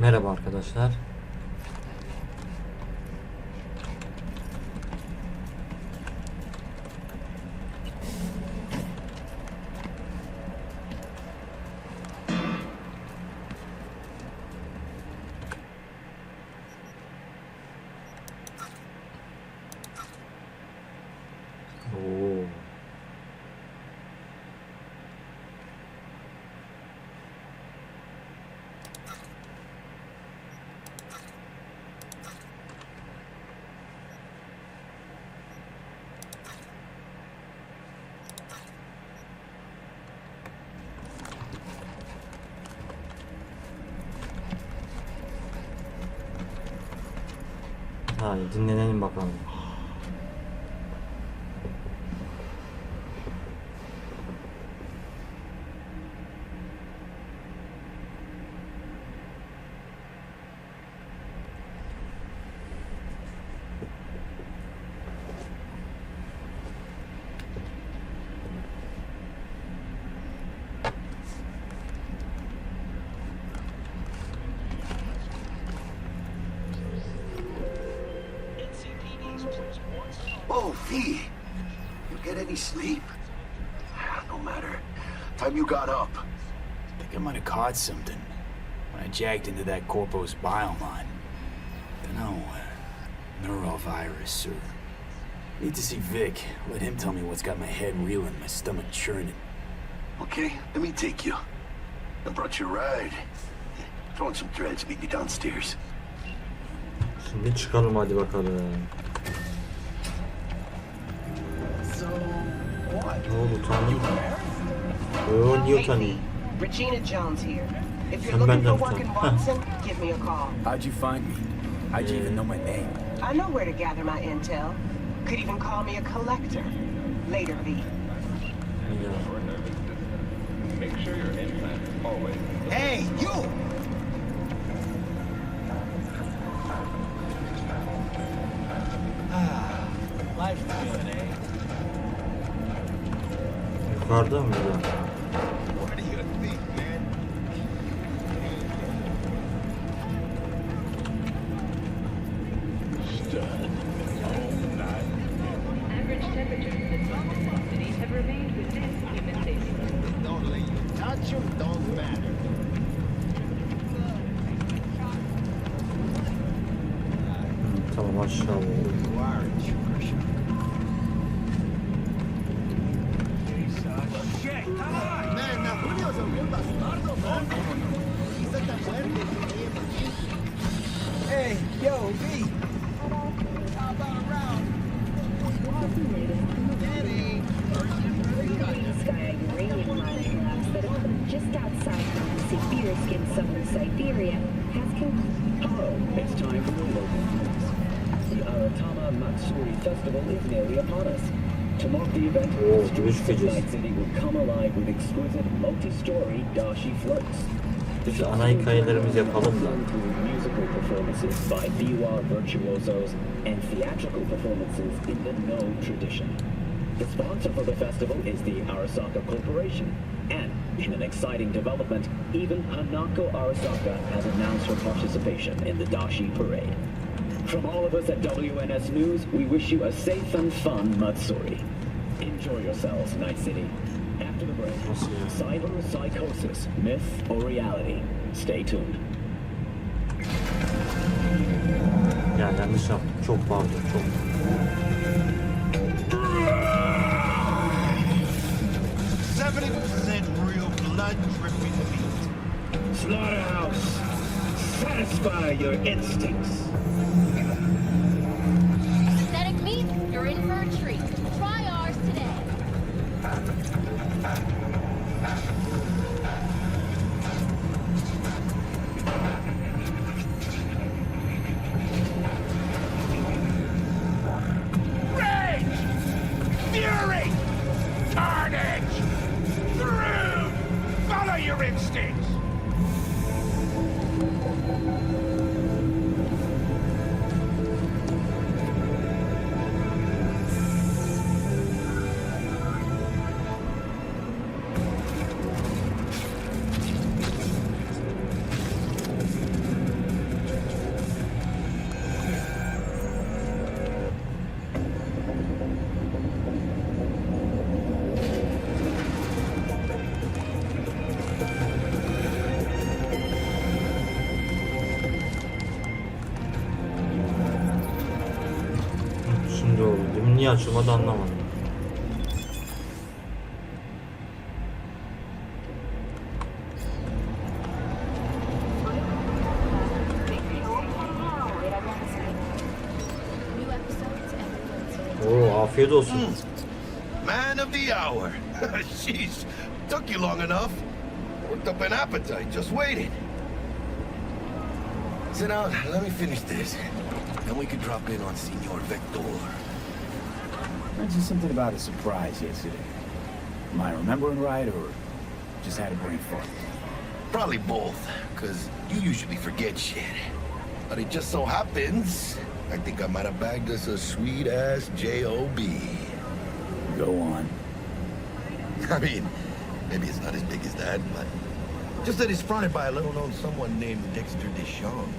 Merhaba arkadaşlar. Oo. Hadi dinlenelim bakalım. Oh, V, you get any sleep? No matter. Time you got up. I think I might have caught something when I jagged into that corpo's bioline. Dunno, neurovirus or... Need to see Vic. Let him tell me what's got my head reeling, my stomach churning. Okay, let me take you. I brought you a ride. Throw on some threads, meet me downstairs. Şimdi çıkalım hadi bakalım. Ne oldu tanrım? Oo niye tanıyım? Regina Jones here. If you're Sen looking benden for work in utan. Watson, give me a call. How'd you find me? How'd you even know my name? I know where to gather my intel. Could even call me a collector. Later, V. Make sure your implant always. Hey, you! Life's good, eh? Yukarıda mı ya? What do you think, man? Average temperatures in some cities have remained within human safety. Don't let you touch him, don't matter. Tamam aşağı oldu. You are a sugar shot. Man, now Julio's a real bastardo, man. He's at the muerte que me. Hey, yo, V. How about a round? Daddy. Sky uranium mining labs that opened just outside the Siberisk in southern Siberia has concluded. Hello, it's time for the local news. The Aratama Matsuri Festival is nearly upon us. To mark the event, Oh, streets of giriş Night City will come alive with exquisite multi-story dashi floats. The Şu ana hikayelerimizi yapalım da. include musical performances by biwa virtuosos and theatrical performances in the No tradition. The sponsor for the festival is the Arasaka Corporation, and in an exciting development, even Hanako Arasaka has announced her participation in the Dashi Parade. From all of us at WNS News, we wish you a safe and fun Matsuri. Enjoy yourselves, Night City. After the break, cyber psychosis, myth or reality. Stay tuned. Ya yanlış yaptım. Çok pardon. Çok. 70% real blood dripping meat. Slaughterhouse, satisfy your instincts. Synthetic meat, you're in for a treat. Try ours today. Rage! Fury! Carnage! Through! Follow your instincts! niye açılmadı anlamadım. New episodes every Wednesday. Oo, afiyet olsun. Man of the hour. Sheesh, took you long enough. Worked up an appetite just waiting. Sit down, let me finish this. Then we could drop in on Senor Vector. Mentioned something about a surprise yesterday. Am I remembering right, or just had a brain fart? Probably both, because you usually forget shit. But it just so happens, I think I might have bagged us a sweet-ass J.O.B. Go on. I mean, maybe it's not as big as that, but just that it's fronted by a little-known someone named Dexter Deshawn.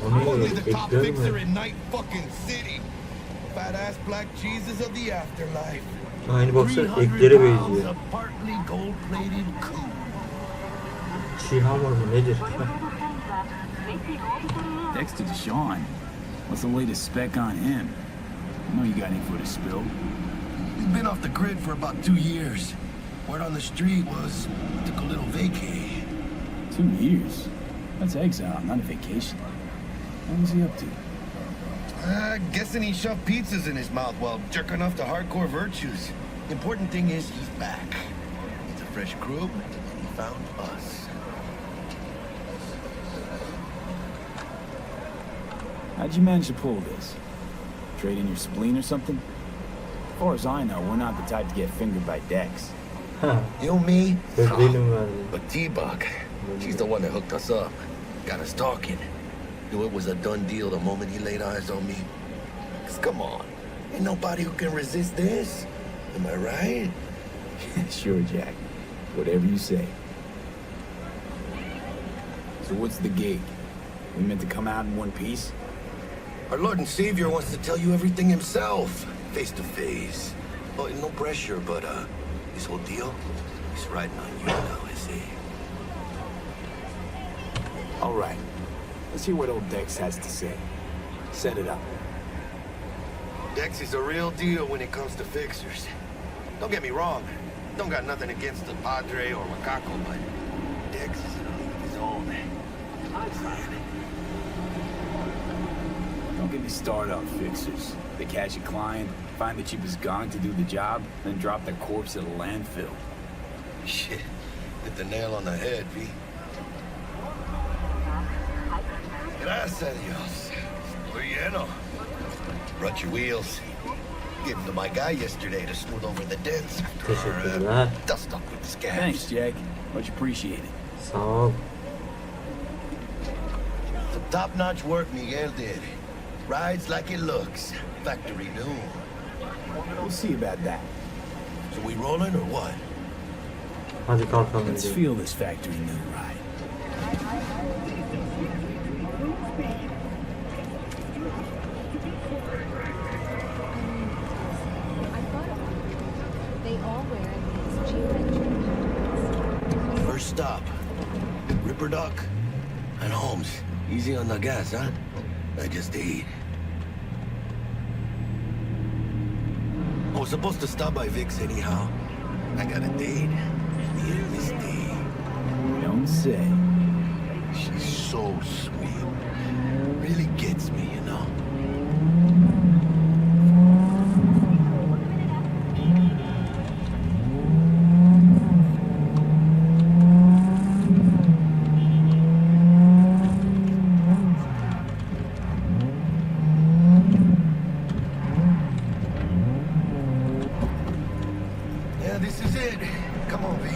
Onu the top ekliyorum fixer ya. in Night fucking City. Fat-ass black Jesus of the afterlife. Aynı baksana 300 eklere pounds benziyor. of partly gold-plated cool. Çiğ hamur mu nedir? Dexter Deshawn. What's the latest spec on him? I know you got any for the spill. He's been off the grid for about 2 years. Word on the street was took a little vacay. 2 years? That's exile, not a vacation. What was he up to? Guessing he shoved pizzas in his mouth while jerking off to hardcore virtues. Important thing is he's back. It's a fresh crew. He found us. How'd you manage to pull this? Trade in your spleen or something? As far as I know, we're not the type to get fingered by Dex. You, me? Benim verdi. But T-Bug, she's the one that hooked us up. Got us talking. Knew it was a done deal the moment he laid eyes on me. 'Cause come on, ain't nobody who can resist this. Am I right? Sure, Jack. Whatever you say. So what's the gig? We meant to come out in one piece? Our Lord and Savior wants to tell you everything himself, face to face. Oh, no pressure, but this whole deal is riding on you now, I see. All right. Let's hear what old Dex has to say. Set it up. Dex is a real deal when it comes to fixers. Don't get me wrong, don't got nothing against the Padre or Macaco, but Dex is in a league of his own. I'm fine. Don't get me started on fixers. They catch a client, find the cheapest gong to do the job, then drop the corpse at a landfill. Shit, hit the nail on the head, V. Gracias a Dios. Estoy lleno. Brought your wheels. Gave them to my guy yesterday to smooth over the dents after Teşekkürler. dust up with the scabs. Thanks, Jack. Much appreciated. Sağ ol. Some top-notch work Miguel did. Rides like it looks. Factory new. We'll see about that. So we rolling or what? Hadi kalkalım. Let's gidelim. feel this factory new ride. They all wear these geometric. First stop. Ripper Duck and Holmes. Easy on the gas, huh? I just ate. I was supposed to stop by Vic's anyhow. I got a date. Me and Miss D. Don't say. She's so sweet. Really gets me, you know. Yeah, this is it. Come on, V.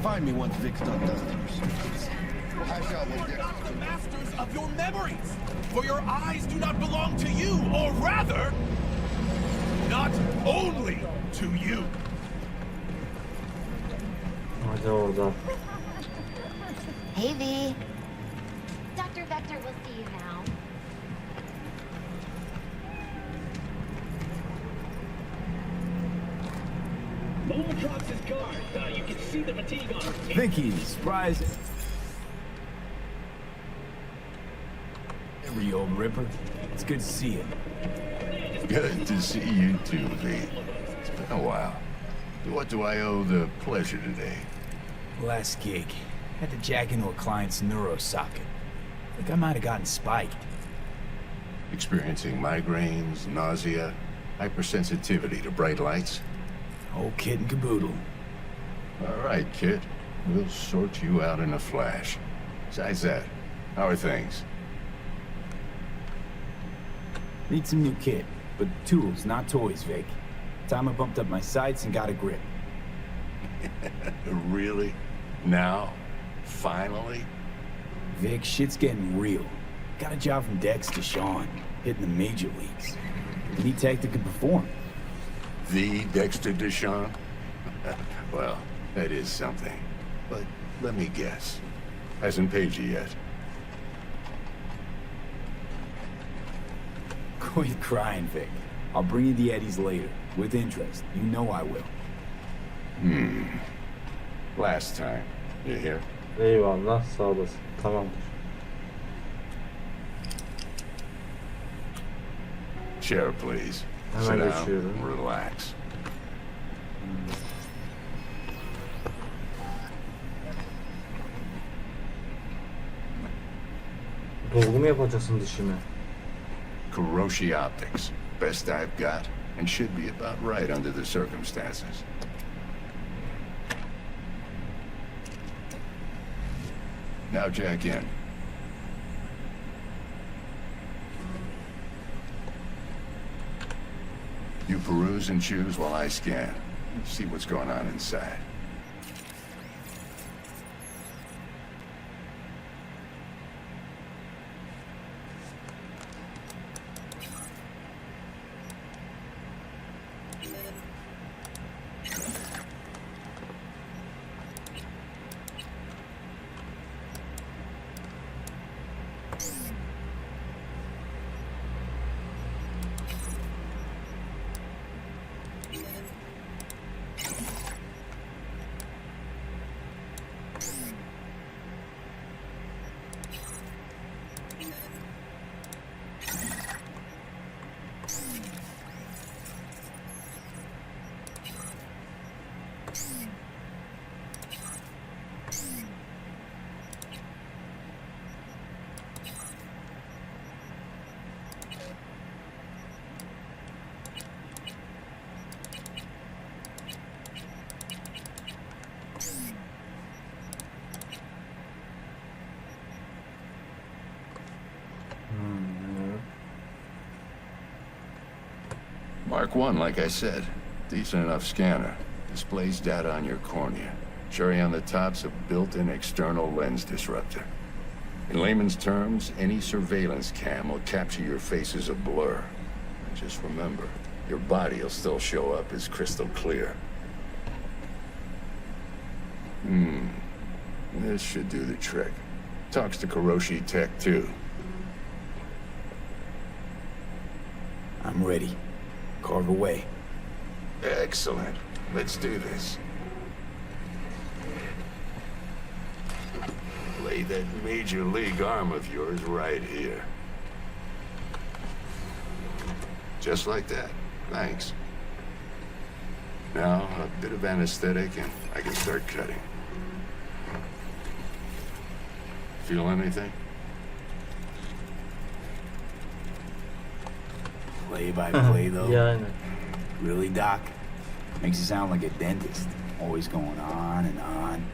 Find me once Vic's done dusting her suitcase. We'll hash out what Dexter's Masters of your memories, for your eyes do not belong to you, or rather, not only to you. Hadi orada. Hey, V. Dr. Vector will see you now. Move across his guard. You can see the fatigue on him. Vicky, surprise. Every old ripper. It's good to see you. Good to see you too, V. It's been a while. What do I owe the pleasure today? Last gig. Had to jack into a client's neuro socket. Think I might have gotten spiked. Experiencing migraines, nausea, hypersensitivity to bright lights? Whole kit and caboodle. All right, kid. We'll sort you out in a flash. Besides that, how are things? Need some new kit, but tools, not toys, Vic. Time I bumped up my sights and got a grip. Really? Now? Finally? Vic, shit's getting real. Got a job from Dex to Sean, hitting the major leagues. Need tech that can perform. The Dexter Deshawn? Well, that is something. But let me guess. Hasn't paid you yet. Quit crying, Vic. I'll bring you the eddies later, with interest. You know I will. Last time. You hear? Eyvallah, sağ olasın. Tamamdır. Chair, please. Hemen Sit down, geçiyorum. relax. Dolgu mu yapacaksın dişimi? Kuroshi Optics. Best I've got, and should be about right under the circumstances. Now jack in. You peruse and choose while I scan. See what's going on inside. Mark 1, like I said. Decent enough scanner. Displays data on your cornea. Cherry on the top's a built-in external lens disruptor. In layman's terms, any surveillance cam will capture your face as a blur. And just remember, your body will still show up as crystal clear. This should do the trick. Talks to Kuroshi Tech, too. I'm ready. Carve away. Excellent. Let's do this. Lay that major league arm of yours right here. Just like that. Thanks. Now, a bit of anesthetic and I can start cutting. Feel anything? Play by play, though. Yani. Really, Doc? Makes you sound like a dentist. Always going on and on.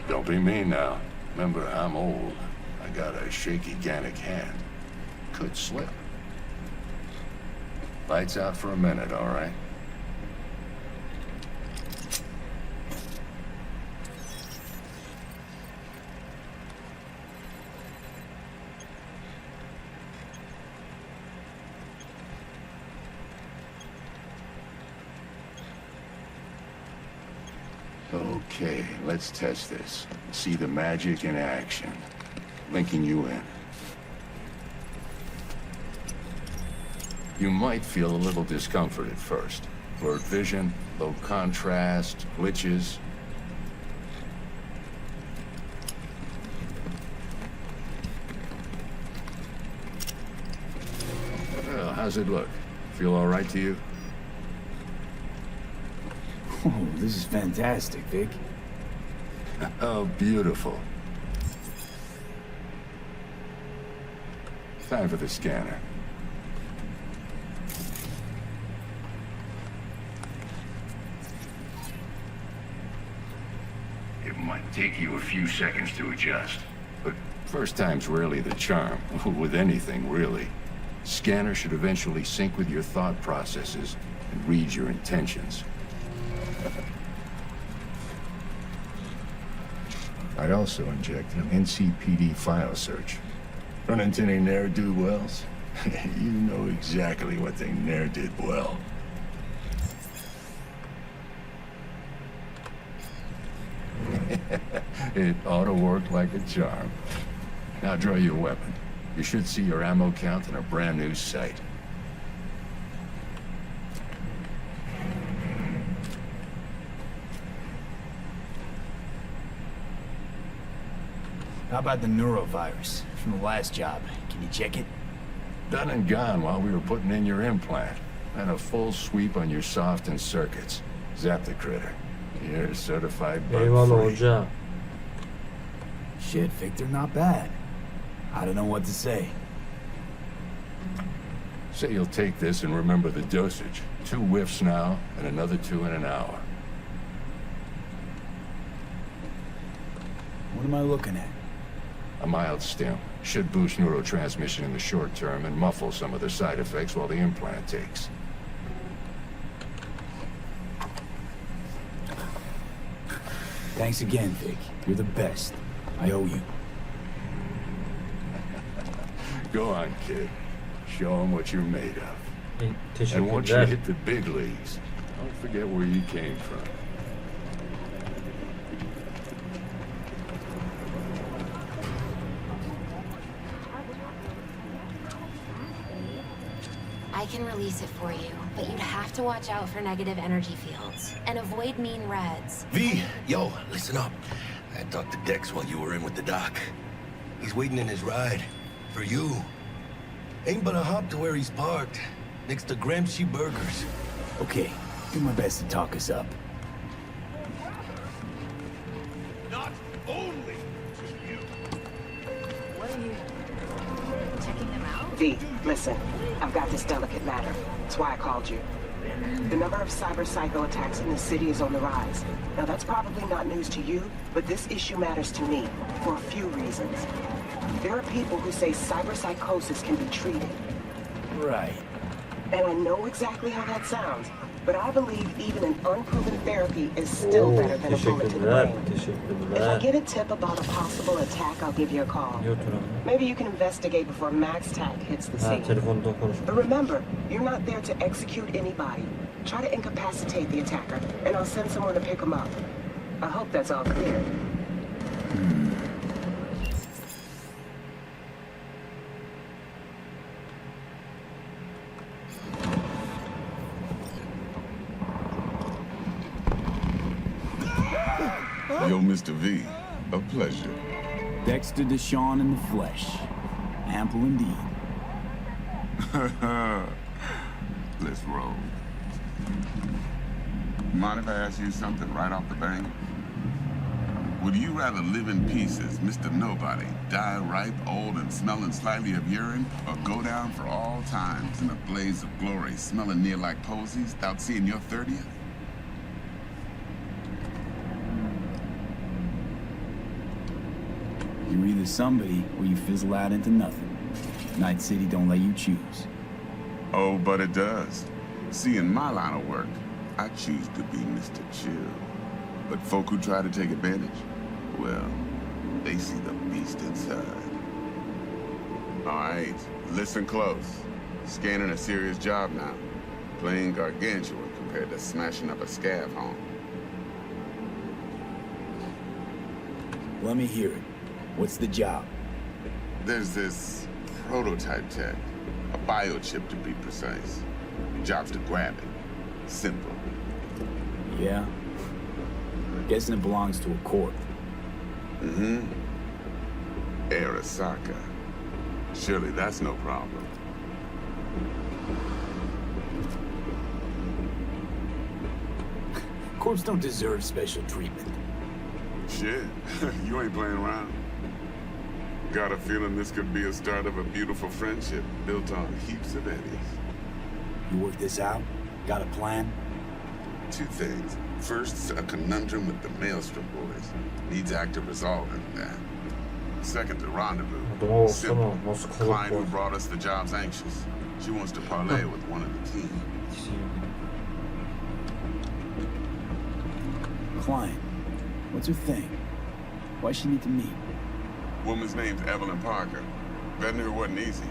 Don't be mean now. Remember, I'm old. I got a shaky Gannic hand. Could slip. Lights out for a minute, all right? Okay, let's test this. See the magic in action. Linking you in. You might feel a little discomfort at first. Blurred vision, low contrast, glitches. Well, how's it look? Feel all right to you? Oh, this is fantastic, Vic. Oh, beautiful. Time for the scanner. It might take you a few seconds to adjust, but first time's rarely the charm, with anything, really. Scanner should eventually sync with your thought processes and read your intentions. I'd also inject an NCPD file search. Run into any ne'er-do-wells? You know exactly what they ne'er did well. It ought to work like a charm. Now draw your weapon. You should see your ammo count in a brand new sight. How about the neurovirus from the last job? Can you check it? Done and gone while we were putting in your implant. And a full sweep on your soft and circuits. Zap the critter. You're certified Eyvallah bug-free. hoca. Shit, Victor, not bad. I don't know what to say. Say you'll take this and remember the dosage. 2 whiffs now, and another 2 in an hour. What am I looking at? A mild stim. Should boost neurotransmission in the short term and muffle some of the side effects while the implant takes. Thanks again, Vic. You're the best. I owe you. Go on, kid. Show them what you're made of. And once you Teşekkürler. hit the big leagues, don't forget where you came from. I can release it for you, but you'd have to watch out for negative energy fields and avoid mean reds. V, yo, listen up. I talked to Dex while you were in with the doc. He's waiting in his ride. For you. Ain't but a hop to where he's parked. Next to Gramsci Burgers. Okay, do my best to talk us up. Not only to you. What are you checking them out? V, listen. I've got this delicate matter. That's why I called you. The number of cyber psycho attacks in the city is on the rise. Now that's probably not news to you, but this issue matters to me for a few reasons. There are people who say cyber psychosis can be treated. Right. And I know exactly how that sounds, but I believe even an unproven therapy is still better than a bullet to the brain. If I get a tip about a possible attack, I'll give you a call. Maybe you can investigate before Max Tack hits the scene. But remember, you're not there to execute anybody. Try to incapacitate the attacker, and I'll send someone to pick him up. I hope that's all clear. Yo, Mr. V, a pleasure. Dexter Deshawn in the flesh. Ample indeed. Let's roll. Mind if I ask you something right off the bank? Would you rather live in pieces, Mr. Nobody, die ripe, old, and smelling slightly of urine, or go down for all times in a blaze of glory, smelling near like posies, without seeing your 30th? You're either somebody or you fizzle out into nothing. Night City don't let you choose. Oh, but it does. See, in my line of work, I choose to be Mr. Chill. But folk who try to take advantage, well, they see the beast inside. All right, listen close. Scanning a serious job now. Playing gargantuan compared to smashing up a scav home. Let me hear it. What's the job? There's this prototype tech, a biochip to be precise. Your job's to grab it. Simple. Yeah? Guessing it belongs to a court. Mm-hmm. Arasaka. Surely that's no problem. Corps don't deserve special treatment. Shit, you ain't playing around. Got a feeling this could be a start of a beautiful friendship built on heaps of eddies. You work this out? Got a plan? Two things. First, a conundrum with the Maelstrom boys. Needs active resolving that. Second, the rendezvous. Simple. Client who brought us the job's anxious. She wants to parlay with one of the team. Client. What's her thing? Why she need to meet? Woman's name's Evelyn Parker. Vetting her wasn't easy.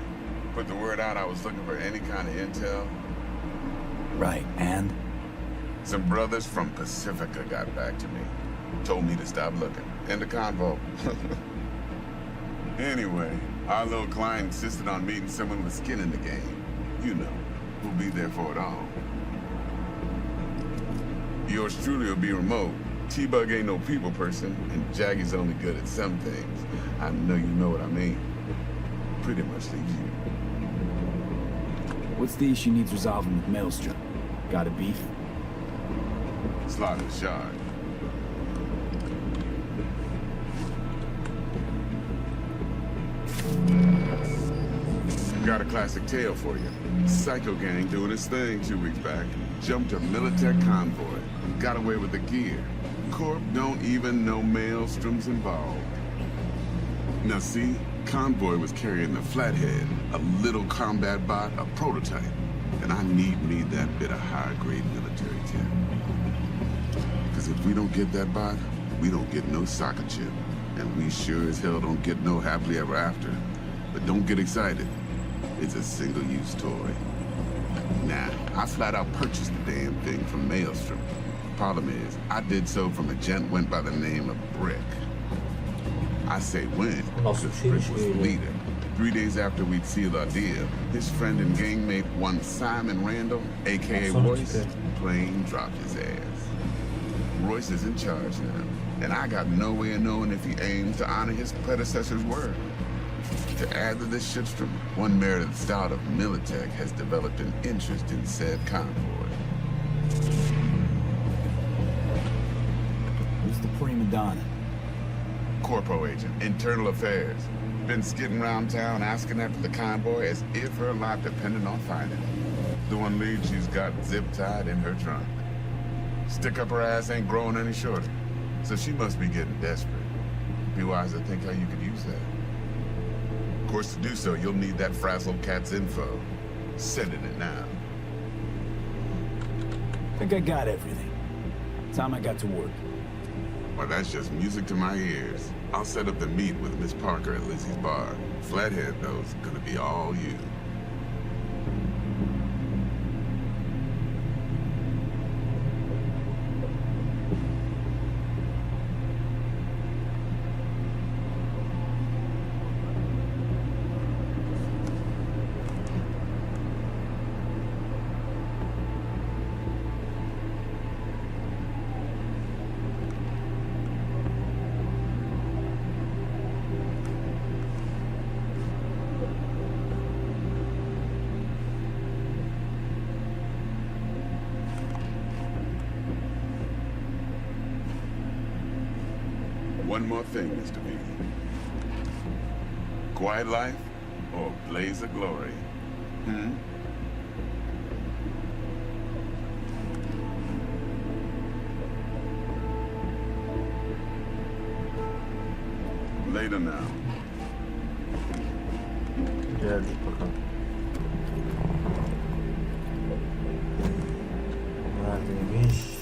Put the word out I was looking for any kind of intel. Right, and? Some brothers from Pacifica got back to me. Told me to stop looking. End of convo. Anyway, our little client insisted on meeting someone with skin in the game. You know, who'll be there for it all. Yours truly will be remote. T-Bug ain't no people person, and Jaggy's only good at some things. I know you know what I mean. Pretty much leaves you. What's the issue needs resolving with Maelstrom? Got a beef? Slaughter the shard. Got a classic tale for you. Psycho gang doing its thing 2 weeks back. Jumped a Militech convoy. Got away with the gear. Corp don't even know Maelstrom's involved. Now see, convoy was carrying the Flathead, a little combat bot, a prototype. And I need that bit of high-grade military tech. Because if we don't get that bot, we don't get no soccer chip. And we sure as hell don't get no happily ever after. But don't get excited. It's a single-use toy. Nah, I flat out purchased the damn thing from Maelstrom. Problem is, I did so from a gent went by the name of Brick. I say when, because Brick was the leader. 3 days after we'd sealed our deal, his friend and gangmate, one Simon Randall, a.k.a. Royce, plain dropped his ass. Royce is in charge now, and I got no way of knowing if he aims to honor his predecessor's word. To add to this shitstorm, one merited stout of Militech has developed an interest in said convoy. Who's the prima donna? Corpo agent, internal affairs. Been skidding around town asking after the convoy as if her life depended on finding it. The one lead she's got zip-tied in her trunk. Stick up her ass ain't growing any shorter, so she must be getting desperate. Be wise to think how you could use that. Of course, to do so, you'll need that frazzled cat's info. Sending it now. Think I got everything. Time I got to work. Well, that's just music to my ears. I'll set up the meet with Miss Parker at Lizzie's bar. Flathead, though, is gonna be all you. One more thing, Mr. B. Quiet life or blaze of glory? Later now. Geldik bakalım. Neredeymiş?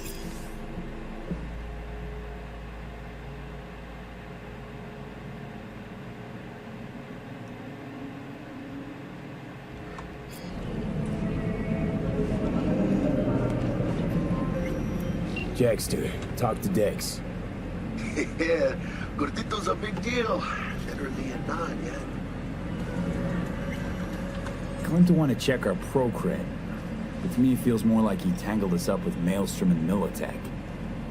Jackster, talk to Dex. Yeah, Gordito's a big deal. Literally a non yet. Claimed to want to check our pro cred, but to me it feels more like he tangled us up with Maelstrom and Militech.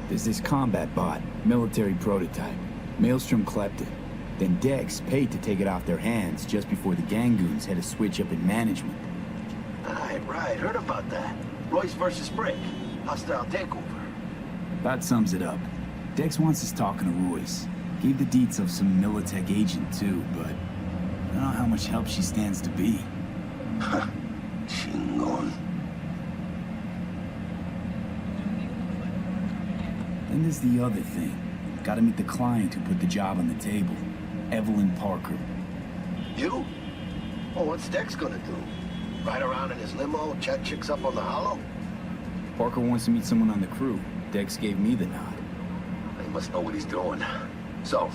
There's this combat bot, military prototype. Maelstrom clept it. Then Dex paid to take it off their hands just before the Gangoons had a switch up in management. Right. Heard about that. Royce versus Brick. Hostile takeover. That sums it up. Dex wants us talking to Royce. Gave the deets of some Militech agent too, but I don't know how much help she stands to be. Chingon. Then there's the other thing. Gotta meet the client who put the job on the table. Evelyn Parker. You? Well, what's Dex gonna do? Ride around in his limo, chat chicks up on the hollow? Parker wants to meet someone on the crew. Dex gave me the nod. He must know what he's doing. So,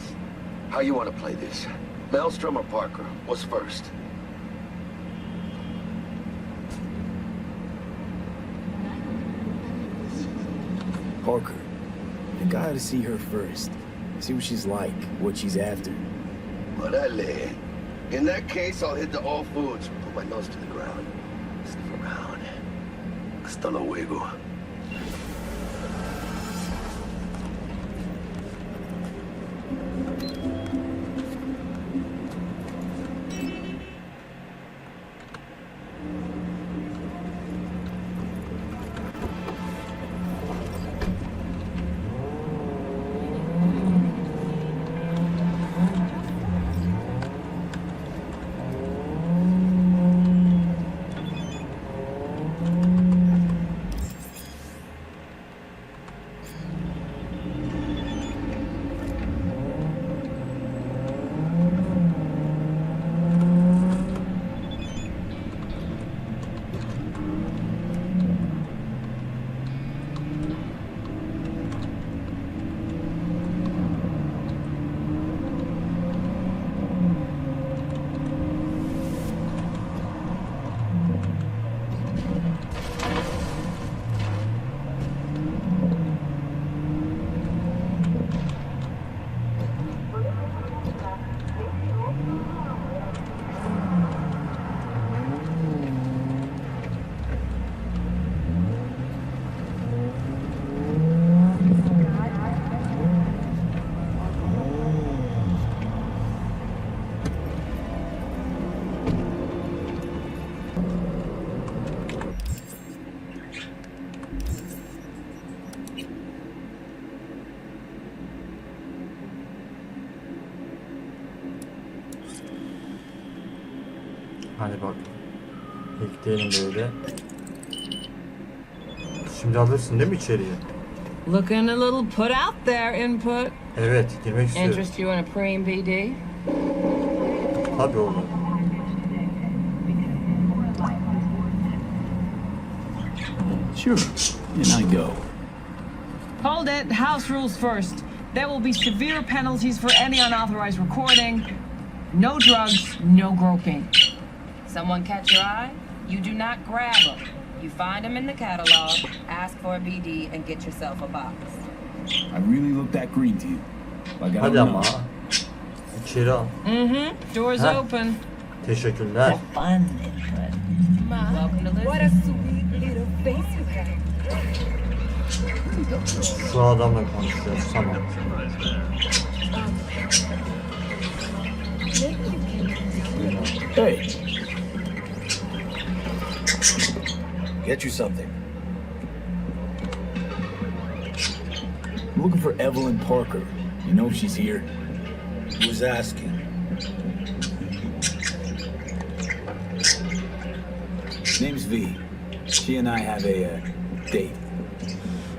how you want to play this? Maelstrom or Parker? What's first? Parker. I think I ought to see her first. See what she's like, what she's after. Orale. In that case, I'll hit the All Foods. Put my nose to the ground. Sniff around. Hasta luego. Hadi bak. Bekleyelim böyle. Şimdi alırsın değil mi içeriye? Looking a little put out there, input. Evet, girmek istiyorum. Interest you in a preem BD? Tabii oğlum. Sure. And I go. Hold it. House rules first. There will be severe penalties for any unauthorized recording. No drugs, no groping. Someone catch your eye? You do not grab them. You find them in the catalog, ask for a BD, and get yourself a box. I really look that green to you. Like I Hadi don't ama. know. İçeri al. Doors open. Teşekkürler. Fun input. Welcome to Lisbon. What a sweet little face you have. Şu adamla konuşuyoruz. Tamam. Hey. Get you something. I'm looking for Evelyn Parker. You know if she's here? Who's asking? Name's V. She and I have a date.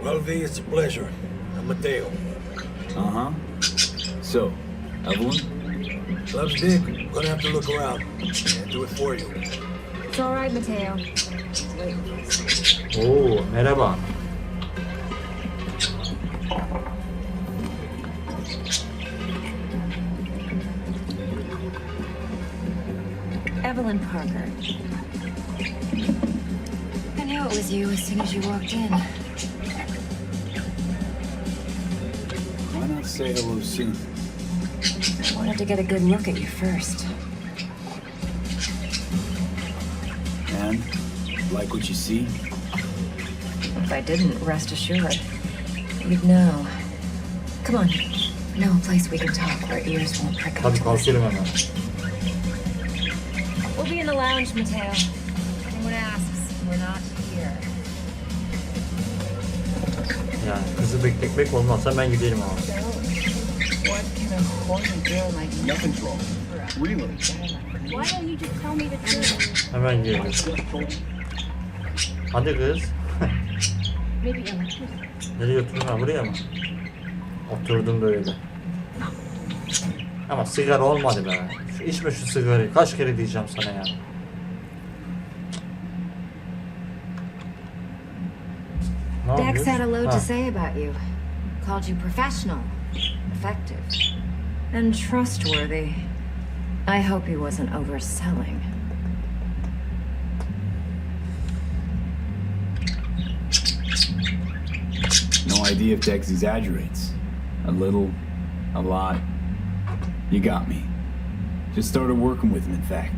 Well, V, it's a pleasure. I'm Mateo. Uh-huh. So, Evelyn? Club's big. Gonna have to look around. Can't do it for you. It's all right, Mateo. Oo, merhaba. Evelyn Parker. I knew it was you as soon as you walked in. Why not say hello soon? I wanted to get a good look at you first. And? Like what you see? If I didn't, rest assured, you'd know. Come on. Know a place we can talk where ears won't prick up. Hadi kalkalım hemen. We'll be in the lounge, Mateo. If anyone asks, we're not here. Yani kızı bekletmek olmazsa ben gidelim abi. What can a horny girl like you Nothing's wrong. Really? Why don't you just tell me the truth? Hemen gidelim. Hadi kız. Maybe electricity. Nereye oturdun ha, buraya mı? Oturdum böyle. Ama sigara olmadı be. Şu içme şu sigarayı. Kaç kere diyeceğim sana ya. Dex had a load to say about you. Called you professional, effective, and trustworthy. I hope he wasn't overselling. No idea if Dex exaggerates. A little, a lot. You got me. Just started working with him, in fact.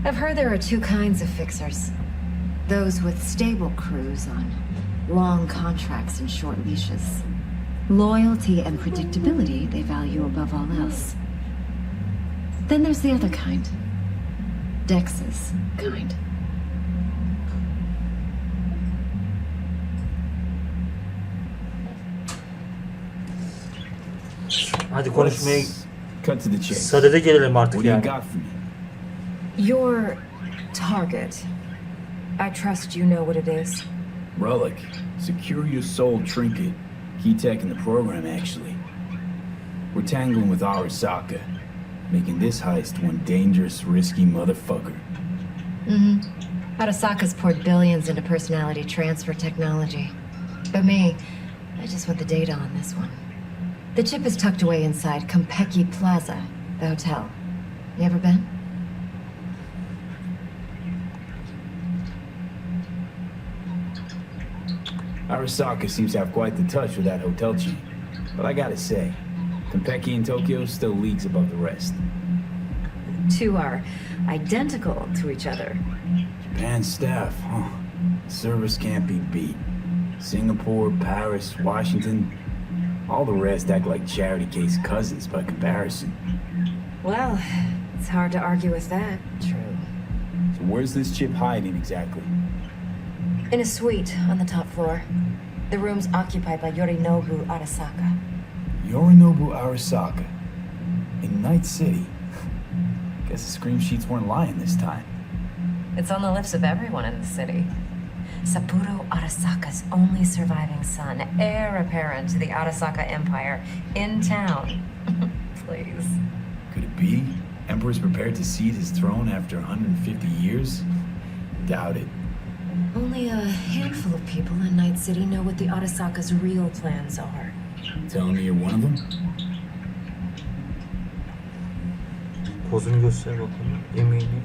I've heard there are two kinds of fixers. Those with stable crews on long contracts and short leashes. Loyalty and predictability they value above all else. Then there's the other kind. Dex's kind. Hadi konuşmaya cut to the chase. sadede gelelim artık What do you yani. got for me? Your target. I trust you know what it is. Relic. Secure your soul trinket. Key tech in the program, actually. We're tangling with Arasaka, making this heist one dangerous, risky motherfucker. Mm-hmm. Arasaka's poured billions into personality transfer technology. But me, I just want the data on this one. The chip is tucked away inside Konpeki Plaza, the hotel. You ever been? Arasaka seems to have quite the touch with that hotel chain. But I gotta say, Konpeki in Tokyo still leagues above the rest. Two are identical to each other. Japan staff, huh? Service can't be beat. Singapore, Paris, Washington, all the rest act like charity case cousins by comparison. Well, it's hard to argue with that. True. So where's this chip hiding exactly? In a suite on the top floor. The room's occupied by Yorinobu Arasaka. Yorinobu Arasaka. In Night City. Guess the scream sheets weren't lying this time. It's on the lips of everyone in the city. Saburo Arasaka's only surviving son, heir apparent to the Arasaka Empire, in town. Please. Could it be? Emperor's prepared to cede his throne after 150 years? Doubt it. Only a handful of people in Night City know what the Arasaka's real plans are. Telling me you're one of them? Pozunu göster bakalım. Yemeğini.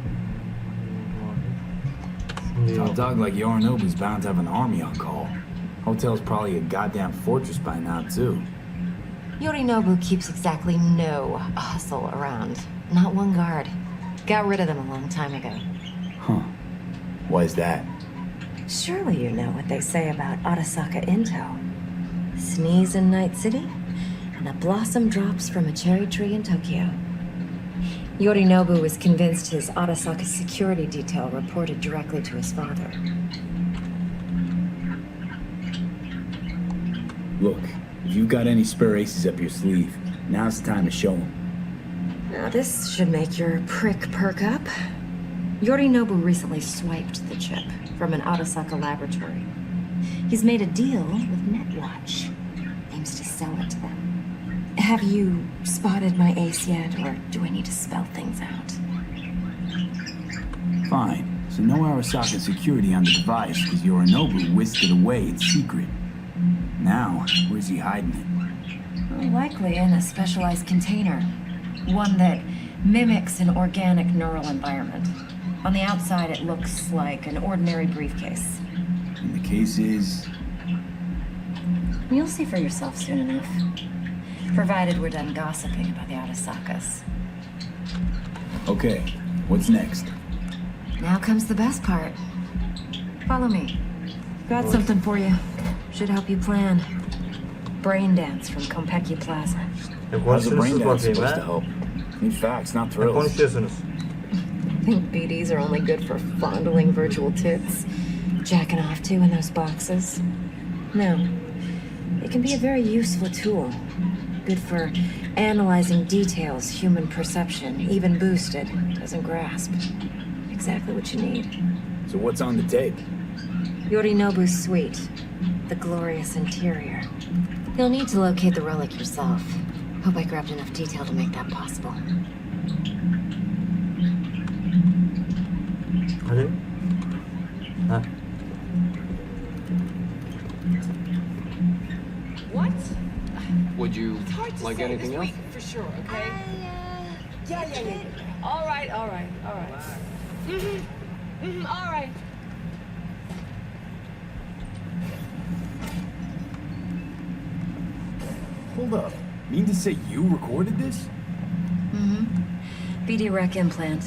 Top dog like Yorinobu's bound to have an army on call. Hotel's probably a goddamn fortress by now, too. Yorinobu keeps exactly no hustle around. Not one guard. Got rid of them a long time ago. Huh. Why is that? Surely you know what they say about Arasaka intel. Sneeze in Night City, and a blossom drops from a cherry tree in Tokyo. Yorinobu was convinced his Arasaka security detail reported directly to his father. Look, if you've got any spare aces up your sleeve, now's the time to show them. Now this should make your prick perk up. Yorinobu recently swiped the chip from an Arasaka laboratory. He's made a deal with Netwatch. Aims to sell it to them. Have you spotted my ace yet, or do I need to spell things out? Fine. So no Arasaka security on the device because Yorinobu whisked it away in secret. Now, where's he hiding it? Well, likely in a specialized container. One that mimics an organic neural environment. On the outside, it looks like an ordinary briefcase. And the case is... You'll see for yourself soon enough. Provided we're done gossiping about the Arasakas. Okay, what's next? Now comes the best part. Follow me. Got something for you. Should help you plan. Brain dance from Konpeki Plaza. How's the brain dance supposed to help? Need facts, not thrills. Think BDs are only good for fondling virtual tits. jacking off to in those boxes? No. It can be a very useful tool. Good for analyzing details human perception, even boosted, doesn't grasp. Exactly what you need. So what's on the tape? Yorinobu's suite. The glorious interior. You'll need to locate the relic yourself. Hope I grabbed enough detail to make that possible. Hadi. Ha. What? Would you Hard to like say anything this else? week, for sure, okay? Yeah. All right. All right. Hold up. Mean to say you recorded this? Mm-hmm. BD rec implant.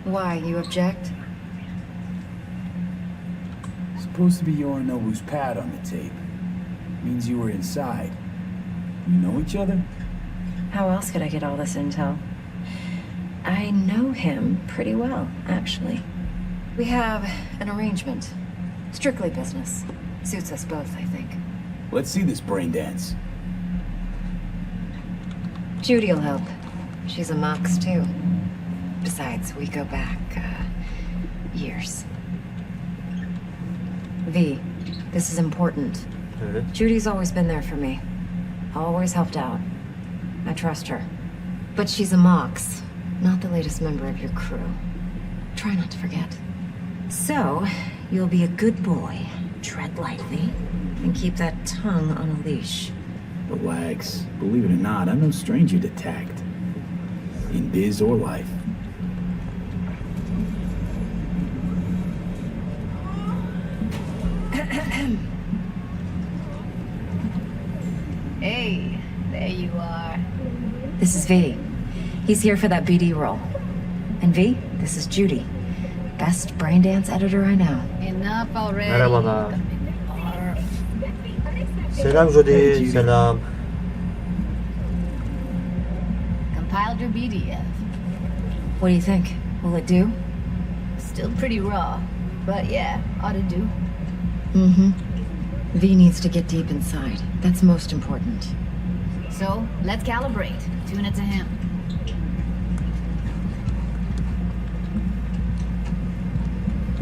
Why, you object? Supposed to be Yorinobu's pad on the tape. Means you were inside. You know each other? How else could I get all this intel? I know him pretty well, actually. We have an arrangement. Strictly business. Suits us both, I think. Let's see this brain dance. Judy'll help. She's a Mox, too. Besides, we go back, years. V, this is important. Evet. Judy's always been there for me. Always helped out. I trust her. But she's a Mox, not the latest member of your crew. Try not to forget. So, you'll be a good boy, tread lightly, and keep that tongue on a leash. Relax. Believe it or not, I'm no stranger to tact. In biz or life. Hey, there you are. This is V. He's here for that BD role. And V, this is Judy. Best brain dance editor I know. Enough already. Merhabalar. Selam Jody, selam. Compiled your BDF. What do you think? Will it do? Still pretty raw, but yeah, ought to do. Mm-hmm. V needs to get deep inside. That's most important. So, let's calibrate. Tune it to him.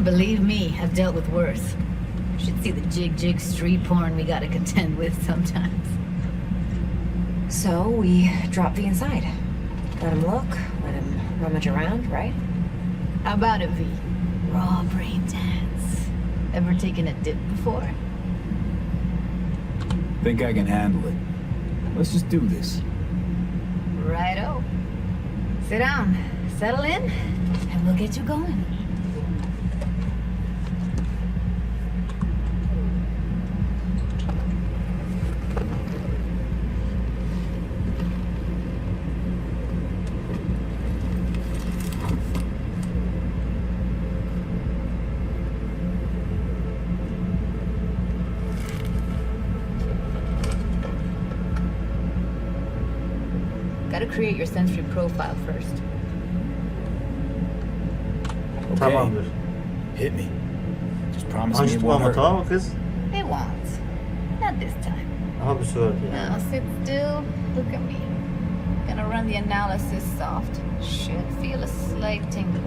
Believe me, I've dealt with worse. You should see the jig street porn we gotta contend with sometimes. So, we drop V inside. Let him look, let him rummage around, right? How about it, V? Raw brain dance. Ever taken a dip before? Think I can handle it. Let's just do this. Righto. Sit down, settle in, and we'll get you going. Gotta create your sensory profile first. Okay. Tamamdır. Hit me. Just promise me it Açtım won't ama hurt. tamam mı kız? It won't. Not this time. Aha bir su verdi ya. Now sit still, look at me. Gonna run the analysis soft. Should feel a slight tingle.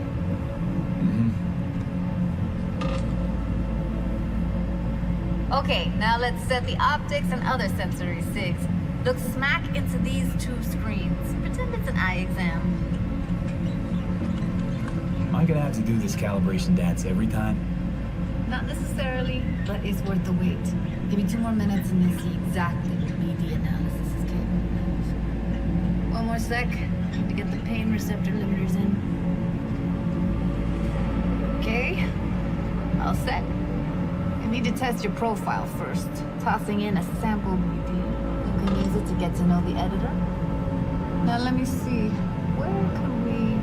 Okay, now let's set the optics and other sensory sigs. Look smack into these two screens. Pretend it's an eye exam. Am I gonna have to do this calibration dance every time? Not necessarily, but it's worth the wait. Give me 2 more minutes and you'll see exactly what BD analysis is capable of. One more sec. Need to get the pain receptor limiters in. Okay. All set. I need to test your profile first. Tossing in a sample BD. You can use it to get to know the editor. Now let me see. Where could we...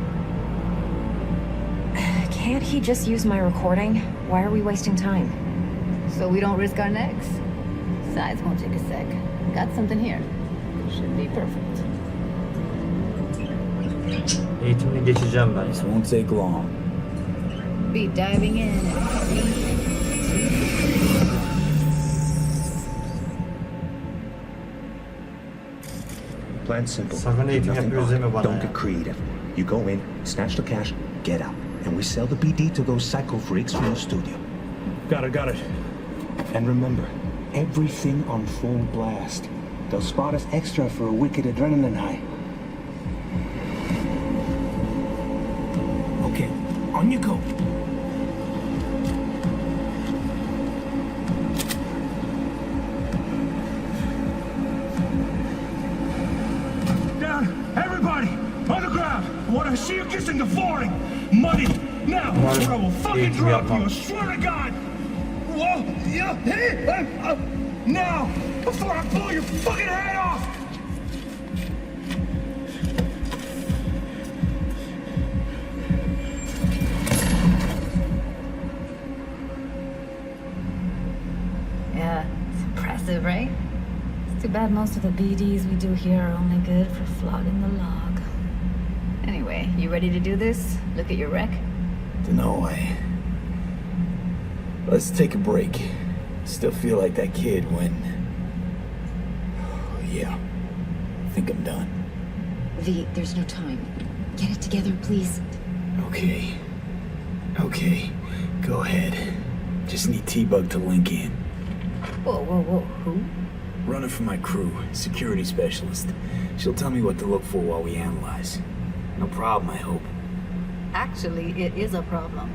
Can't he just use my recording? Why are we wasting time? So we don't risk our necks. Besides, won't take a sec. Got something here. Should be perfect. Eğitimini geçeceğim ben. This won't take long. Be diving in. 3, Plan simple. Sakın eğitim yapıyoruz deme bana. Don't get creative. You go in, snatch the cash, get out, and we sell the BD to those psycho freaks from the studio. Got it. And remember, everything on full blast. They'll spot us extra for a wicked adrenaline high. Okay, on you go. Down! Everybody! On the ground! I want to see you kissing the flooring! Money! Now! Or I will fucking drop you! I swear to God! Whoa! Yeah! Hey! Now! Before I blow your fucking head off! Yeah, it's impressive, right? It's too bad most of the BDs we do here are only good for flogging the log. Anyway, you ready to do this? Look at your wreck? No way. Let's take a break. Still feel like that kid when... Oh, yeah. I think I'm done. V, there's no time. Get it together, please. Okay. Go ahead. Just need T-Bug to link in. Whoa. Who? Running for my crew, security specialist. She'll tell me what to look for while we analyze. No problem, I hope. Actually, it is a problem.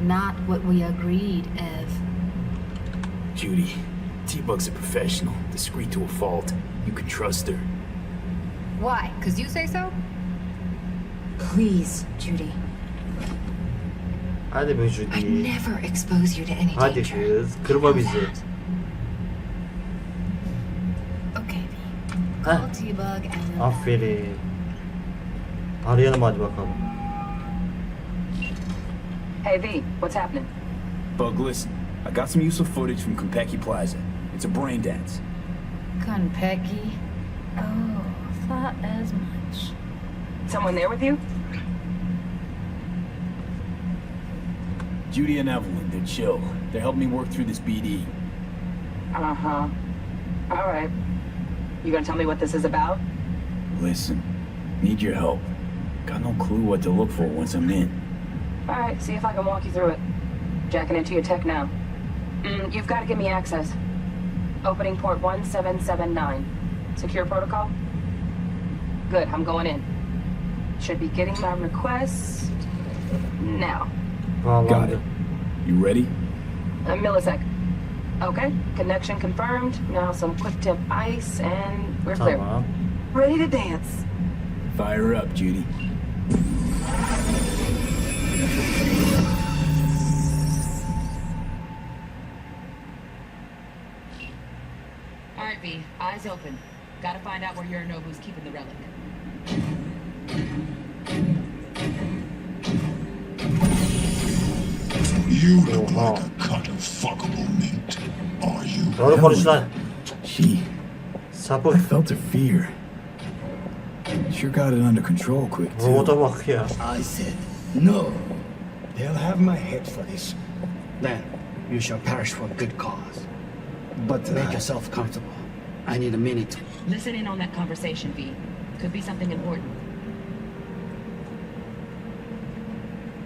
Not what we agreed, Ev. Judy, T-Bug's a professional, discreet to a fault. You can trust her. Why? 'Cause you say so? Please, Judy. Hadi be Judy. I'd never expose you to any Hadi danger. kız, kırma bizi. Okay, V. Call T-Bug and then... Aferin. Arayalım hadi bakalım. Hey V, what's happening? Bug, listen. I got some useful footage from Konpeki Plaza. It's a brain dance. Konpeki? Oh, thought as much. Someone there with you? Judy and Evelyn, they're chill. They helped me work through this BD. Uh-huh. All right. You gonna tell me what this is about? Listen, need your help. Got no clue what to look for once I'm in. All right, see if I can walk you through it. Jacking into your tech now. You've got to give me access. Opening port 1779. Secure protocol? Good, I'm going in. Should be getting my request now. Got it. You ready? A millisec. Okay, connection confirmed. Now some quick temp ice and we're clear. Ready to dance. Fire up, Judy. Alright, V. Eyes open. Gotta find out where Yorinobu's keeping the relic. You look like a cut of fuckable meat. Are you? Doğru konuş lan. She... Sapık. I felt her fear. Sure got it under control quick, too. Robota bak ya. I said, no. They'll have my head for this. Then you shall perish for a good cause. But make yourself comfortable. I need a minute. Listen in on that conversation, V. Could be something important.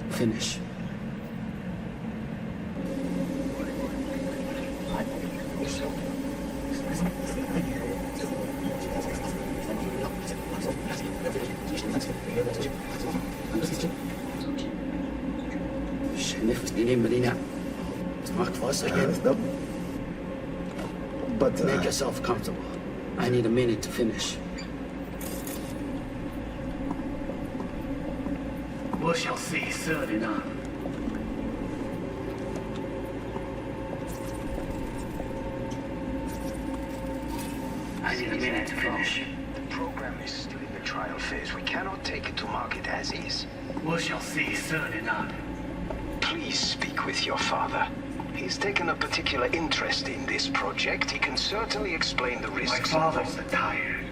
Finish. But make yourself comfortable. I need a minute to finish. We shall see soon enough. I need a minute to finish. The program is still in the trial phase. We cannot take it to market as is. We shall see soon enough. Please speak with your father. He's taken a particular interest in this project. He can certainly explain the risks. My father's a tired,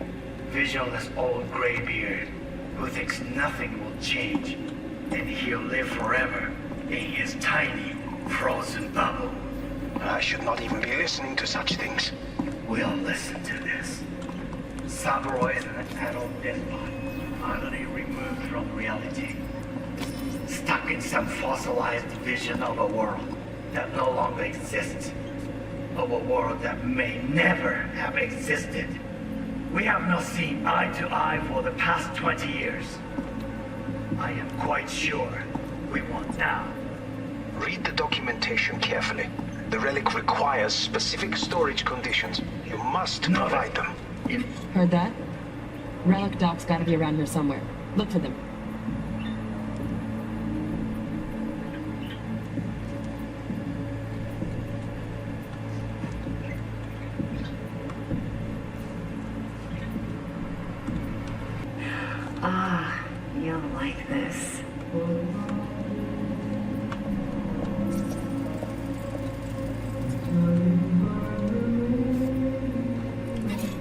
visionless old graybeard who thinks nothing will change, and he'll live forever in his tiny, frozen bubble. I should not even be listening to such things. We'll listen to this. Saburo is an adult despot, utterly removed from reality. Stuck in some fossilized vision of a world that no longer exists. Of a world that may never have existed. We have not seen eye to eye for the past 20 years. I am quite sure we won't now. Read the documentation carefully. The relic requires specific storage conditions. You must provide them. Heard that? Relic doc's gotta be around here somewhere. Look for them. Ah, you'll like this.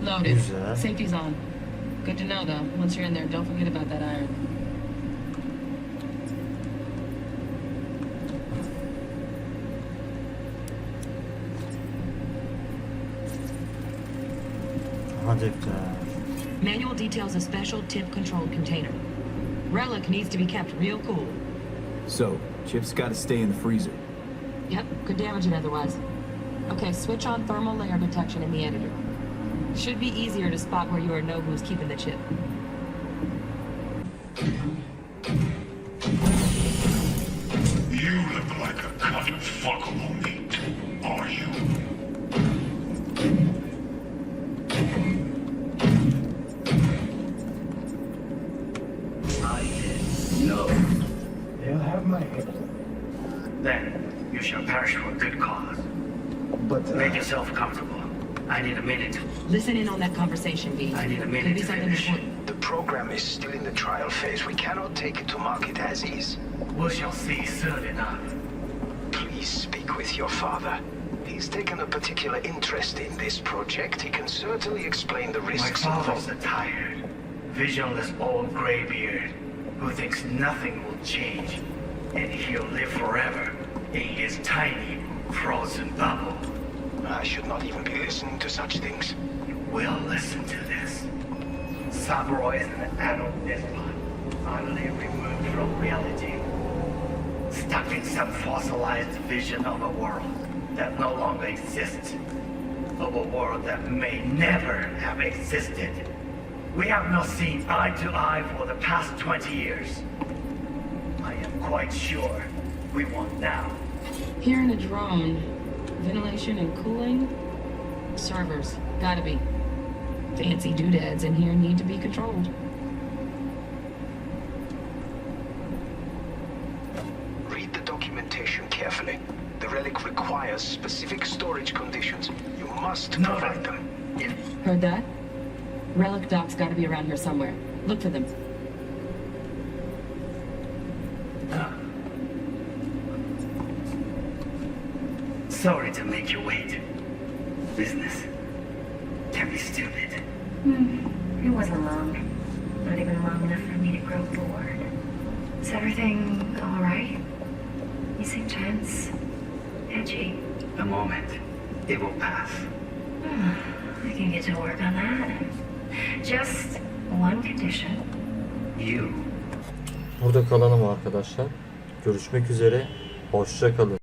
Loaded. Güzel. Safety's on. Good to know, though. Once you're in there, don't forget about that iron. Aha defter. Manual details a special tip-controlled container. Relic needs to be kept real cool. So, Chip's gotta stay in the freezer. Yep, could damage it otherwise. Okay, switch on thermal layer detection in the editor. Should be easier to spot where you or know who's keeping the chip. You look like a cut of fuckable meat, are you? I did no. They'll have my head. Then you shall perish for a good cause. But make yourself comfortable. I need a minute. Listen in on that conversation, B. I need a Could minute be to something finish. important. The program is still in the trial phase. We cannot take it to market as is. We shall see soon enough. Please speak with your father. He's taken a particular interest in this project. He can certainly explain the My risks father's involved. a tired, visionless old graybeard who thinks nothing will change, and he'll live forever in his tiny, frozen bubble. I should not even be listening to such things. We'll listen to this. Saburo is an adult despot, utterly removed from reality. Stuck in some fossilized vision of a world that no longer exists. Of a world that may never have existed. We have not seen eye to eye for the past 20 years. I am quite sure we won't now. Here in a drone, ventilation and cooling? Servers, gotta be. Fancy doodads in here need to be controlled. Read the documentation carefully. The relic requires specific storage conditions. You must provide them. Heard that? Relic doc's gotta be around here somewhere. Look for them. Sorry to make you wait. Business can be stupid. It wasn't long. Not even long enough for me to grow bored. Is everything all right? You seem tense. Edgy. A moment. It will pass. I can get to work on that. Just one condition. You. Burada kalalım arkadaşlar. Görüşmek üzere. Hoşça kalın.